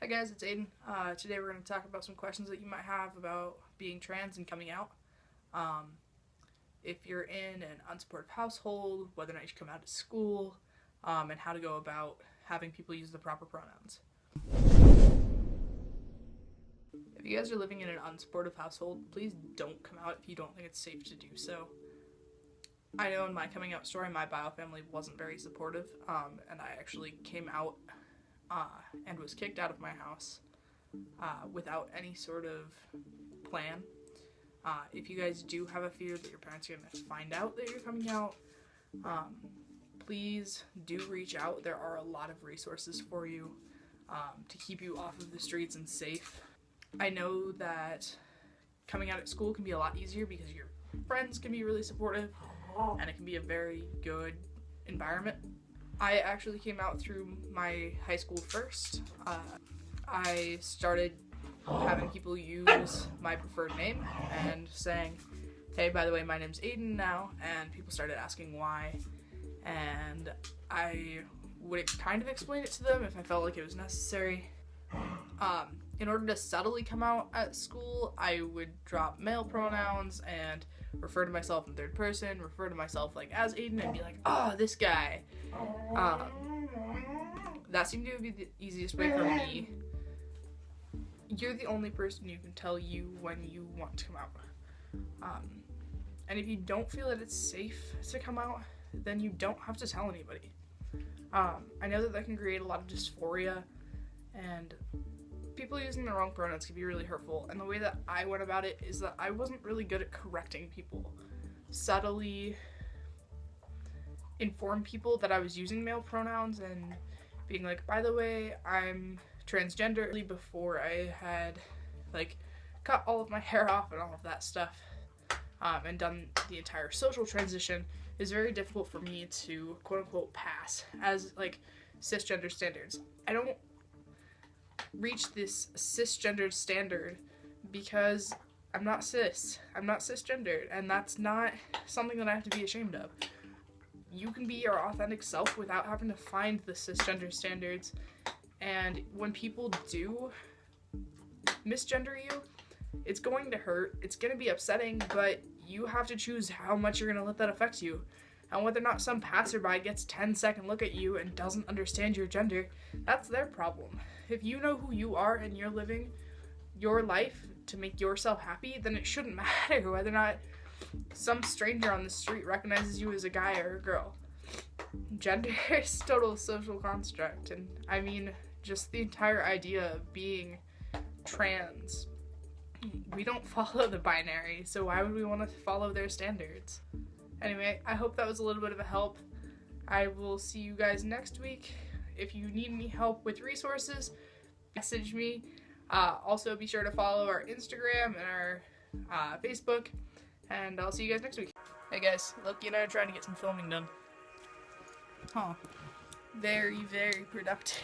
Hi guys, it's Aiden. Today we're going to talk about some questions that you might have about being trans and coming out. If you're in an unsupportive household, whether or not you should come out to school, and how to go about having people use the proper pronouns. If you guys are living in an unsupportive household, please don't come out if you don't think it's safe to do so. I know in my coming out story, my bio family wasn't very supportive, and I actually came out and was kicked out of my house without any sort of plan. If you guys do have a fear that your parents are going to find out that you're coming out, please do reach out. There are a lot of resources for you to keep you off of the streets and safe. I know that coming out at school can be a lot easier because your friends can be really supportive and it can be a very good environment. I actually came out through my high school first. I started having people use my preferred name and saying, hey, by the way, my name's Aiden now, and people started asking why, and I would kind of explain it to them if I felt like it was necessary. In order to subtly come out at school, I would drop male pronouns and refer to myself in third person, refer to myself like as Aiden, and be like, oh, this guy. That seemed to be the easiest way for me. You're the only person who can tell you when you want to come out. And if you don't feel that it's safe to come out, then you don't have to tell anybody. I know that can create a lot of dysphoria, and people using the wrong pronouns can be really hurtful, and the way that I went about it is that I wasn't really good at correcting people. Subtly inform people that I was using male pronouns and being like, by the way, I'm transgender, before I had cut all of my hair off and all of that stuff, and done the entire social transition. Is very difficult for me to quote unquote pass as cisgender standards. I don't reach this cisgender standard because I'm not cis. I'm not cisgendered, and that's not something that I have to be ashamed of. You can be your authentic self without having to find the cisgender standards, and when people do misgender you, it's going to hurt, it's going to be upsetting, but you have to choose how much you're going to let that affect you. And whether or not some passerby gets 10-second look at you and doesn't understand your gender, that's their problem. If you know who you are and you're living your life to make yourself happy, then it shouldn't matter whether or not some stranger on the street recognizes you as a guy or a girl. Gender is a total social construct, and I mean, just the entire idea of being trans. We don't follow the binary, so why would we want to follow their standards? Anyway, I hope that was a little bit of a help. I will see you guys next week. If you need any help with resources, message me. Also, be sure to follow our Instagram and our Facebook, and I'll see you guys next week. Hey guys, Loki and I are trying to get some filming done. Very, very productive.